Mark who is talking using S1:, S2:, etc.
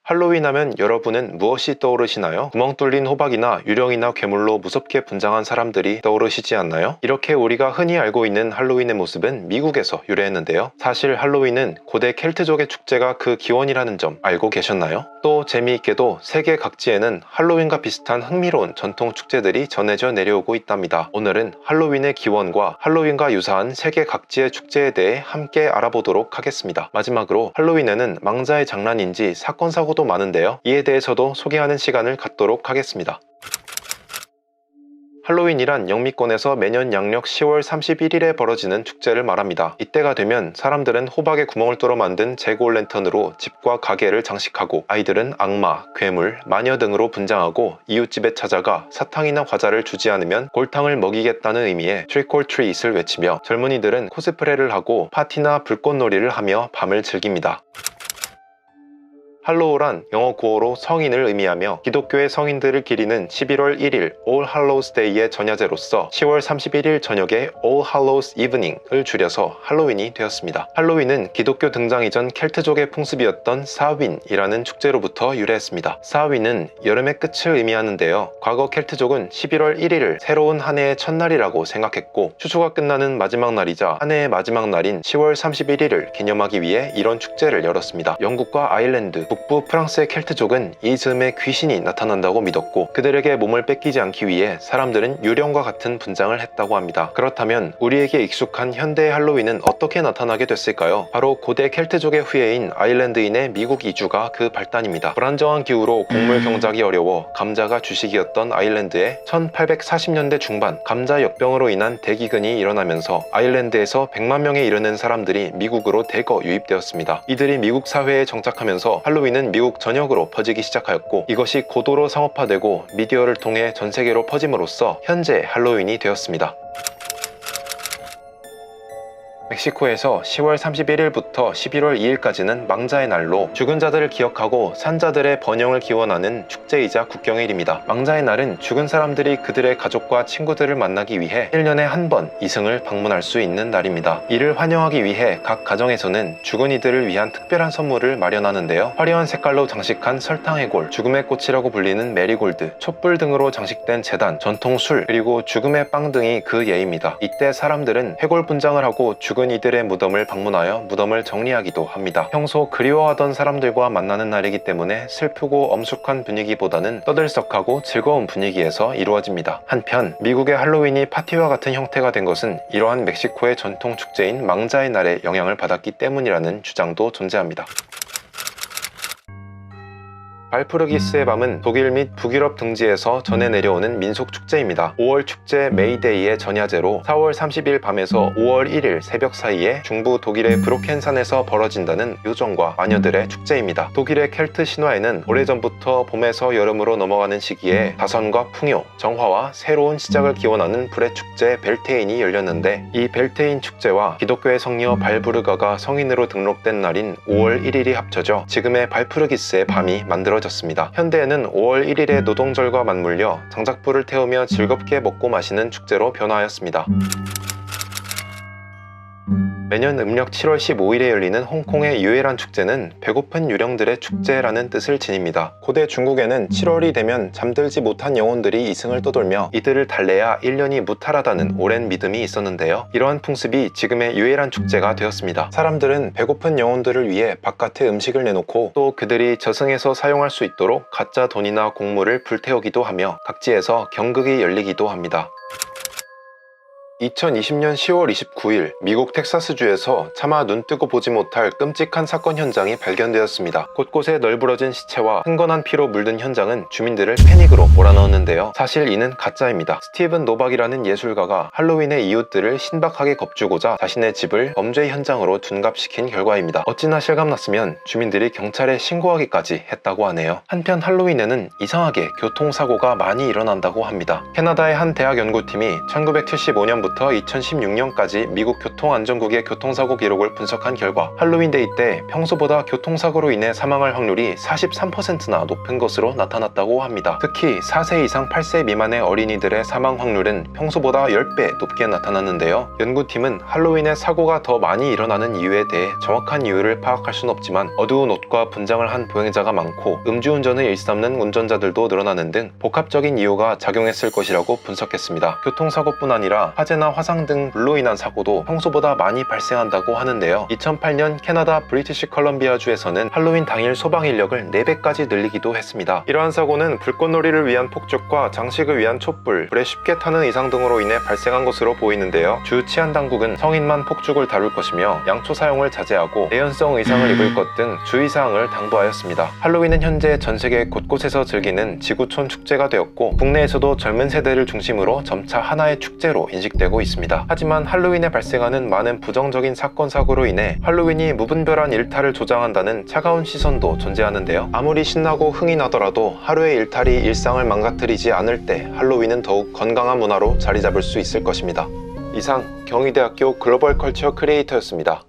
S1: 할로윈 하면 여러분은 무엇이 떠오르시나요? 구멍 뚫린 호박이나 유령이나 괴물로 무섭게 분장한 사람들이 떠오르시지 않나요? 이렇게 우리가 흔히 알고 있는 할로윈의 모습은 미국에서 유래했는데요. 사실 할로윈은 고대 켈트족의 축제가 그 기원이라는 점 알고 계셨나요? 또 재미있게도 세계 각지에는 할로윈과 비슷한 흥미로운 전통 축제들이 전해져 내려오고 있답니다. 오늘은 할로윈의 기원과 할로윈과 유사한 세계 각지의 축제에 대해 함께 알아보도록 하겠습니다. 마지막으로 할로윈에는 망자의 장난인지 사건 사고도 많은데요. 이에 대해서도 소개하는 시간을 갖도록 하겠습니다. 할로윈이란 영미권에서 매년 양력 10월 31일에 벌어지는 축제를 말합니다. 이때가 되면 사람들은 호박에 구멍을 뚫어 만든 재고랜턴으로 집과 가게를 장식하고, 아이들은 악마, 괴물, 마녀 등으로 분장하고 이웃집에 찾아가 사탕이나 과자를 주지 않으면 골탕을 먹이겠다는 의미의 Trick or Treat을 외치며, 젊은이들은 코스프레를 하고 파티나 불꽃놀이를 하며 밤을 즐깁니다. 할로우란 영어 구어로 성인을 의미하며 기독교의 성인들을 기리는 11월 1일 All Hallows Day의 전야제로서 10월 31일 저녁에 All Hallows Evening을 줄여서 할로윈이 되었습니다. 할로윈은 기독교 등장 이전 켈트족의 풍습이었던 사윈이라는 축제로부터 유래했습니다. 사윈은 여름의 끝을 의미하는데요. 과거 켈트족은 11월 1일을 새로운 한 해의 첫날이라고 생각했고, 추수가 끝나는 마지막 날이자 한 해의 마지막 날인 10월 31일을 기념하기 위해 이런 축제를 열었습니다. 영국과 아일랜드, 북부 프랑스의 켈트족은 이 즈음에 귀신이 나타난다고 믿었고, 그들에게 몸을 뺏기지 않기 위해 사람들은 유령과 같은 분장을 했다고 합니다. 그렇다면 우리에게 익숙한 현대의 할로윈은 어떻게 나타나게 됐을까요? 바로 고대 켈트족의 후예인 아일랜드인의 미국 이주가 그 발단입니다. 불안정한 기후로 곡물 경작이 어려워 감자가 주식이었던 아일랜드에 1840년대 중반 감자 역병으로 인한 대기근이 일어나면서 아일랜드에서 100만 명에 이르는 사람들이 미국으로 대거 유입되었습니다. 이들이 미국 사회에 정착하면서 할로윈은 미국 전역으로 퍼지기 시작하였고, 이것이 고도로 상업화되고 미디어를 통해 전 세계로 퍼짐으로써 현재 할로윈이 되었습니다. 멕시코에서 10월 31일부터 11월 2일까지는 망자의 날로 죽은 자들을 기억하고 산자들의 번영을 기원하는 축제이자 국경일입니다. 망자의 날은 죽은 사람들이 그들의 가족과 친구들을 만나기 위해 1년에 한 번 이승을 방문할 수 있는 날입니다. 이를 환영하기 위해 각 가정에서는 죽은 이들을 위한 특별한 선물을 마련하는데요. 화려한 색깔로 장식한 설탕해골, 죽음의 꽃이라고 불리는 메리골드, 촛불 등으로 장식된 제단, 전통 술, 그리고 죽음의 빵 등이 그 예입니다. 이때 사람들은 해골 분장을 하고 죽은 이들의 무덤을 방문하여 무덤을 정리하기도 합니다. 평소 그리워하던 사람들과 만나는 날이기 때문에 슬프고 엄숙한 분위기보다는 떠들썩하고 즐거운 분위기에서 이루어집니다. 한편 미국의 할로윈이 파티와 같은 형태가 된 것은 이러한 멕시코의 전통 축제인 망자의 날에 영향을 받았기 때문이라는 주장도 존재합니다. 발푸르기스의 밤은 독일 및 북유럽 등지에서 전해 내려오는 민속 축제입니다. 5월 축제 메이데이의 전야제로 4월 30일 밤에서 5월 1일 새벽 사이에 중부 독일의 브로켄산에서 벌어진다는 요정과 마녀들의 축제입니다. 독일의 켈트 신화에는 오래전부터 봄에서 여름으로 넘어가는 시기에 다선과 풍요, 정화와 새로운 시작을 기원하는 불의 축제 벨테인이 열렸는데, 이 벨테인 축제와 기독교의 성녀 발부르가가 성인으로 등록된 날인 5월 1일이 합쳐져 지금의 발푸르기스의 밤이 만들어졌습니다. 현대에는 5월 1일의 노동절과 맞물려 장작불을 태우며 즐겁게 먹고 마시는 축제로 변화하였습니다. 매년 음력 7월 15일에 열리는 홍콩의 유에란 축제는 배고픈 유령들의 축제라는 뜻을 지닙니다. 고대 중국에는 7월이 되면 잠들지 못한 영혼들이 이승을 떠돌며 이들을 달래야 1년이 무탈하다는 오랜 믿음이 있었는데요. 이러한 풍습이 지금의 유에란 축제가 되었습니다. 사람들은 배고픈 영혼들을 위해 바깥에 음식을 내놓고, 또 그들이 저승에서 사용할 수 있도록 가짜 돈이나 곡물을 불태우기도 하며 각지에서 경극이 열리기도 합니다. 2020년 10월 29일 미국 텍사스주에서 차마 눈뜨고 보지 못할 끔찍한 사건 현장이 발견되었습니다. 곳곳에 널브러진 시체와 흥건한 피로 물든 현장은 주민들을 패닉으로 몰아넣었는데요. 사실 이는 가짜입니다. 스티븐 노박이라는 예술가가 할로윈의 이웃들을 신박하게 겁주고자 자신의 집을 범죄 현장으로 둔갑시킨 결과입니다. 어찌나 실감났으면 주민들이 경찰에 신고하기까지 했다고 하네요. 한편 할로윈에는 이상하게 교통사고가 많이 일어난다고 합니다. 캐나다의 한 대학 연구팀이 1975년부터 2002년부터 2016년까지 미국 교통안전국의 교통사고 기록을 분석한 결과 할로윈데이 때 평소보다 교통사고로 인해 사망할 확률이 43%나 높은 것으로 나타났다고 합니다. 특히 4세 이상 8세 미만의 어린이들의 사망 확률은 평소보다 10배 높게 나타났는데요. 연구팀은 할로윈에 사고가 더 많이 일어나는 이유에 대해 정확한 이유를 파악할 수는 없지만 어두운 옷과 분장을 한 보행자가 많고 음주운전을 일삼는 운전자들도 늘어나는 등 복합적인 이유가 작용했을 것이라고 분석했습니다. 교통사고뿐 아니라 화재나 화상 등 불로 인한 사고도 평소보다 많이 발생한다고 하는데요. 2008년 캐나다 브리티시 컬럼비아주에서는 할로윈 당일 소방 인력을 4배까지 늘리기도 했습니다. 이러한 사고는 불꽃놀이를 위한 폭죽과 장식을 위한 촛불, 불에 쉽게 타는 이상 등으로 인해 발생한 것으로 보이는데요. 주 치안당국은 성인만 폭죽을 다룰 것이며 양초 사용을 자제하고 내연성 의상을 입을 것 등 주의사항을 당부하였습니다. 할로윈은 현재 전 세계 곳곳에서 즐기는 지구촌 축제가 되었고 국내에서도 젊은 세대를 중심으로 점차 하나의 축제로 인식되고 있습니다. 하지만 할로윈에 발생하는 많은 부정적인 사건 사고로 인해 할로윈이 무분별한 일탈을 조장한다는 차가운 시선도 존재하는데요. 아무리 신나고 흥이 나더라도 하루의 일탈이 일상을 망가뜨리지 않을 때 할로윈은 더욱 건강한 문화로 자리 잡을 수 있을 것입니다. 이상 경희대학교 글로벌 컬처 크리에이터였습니다.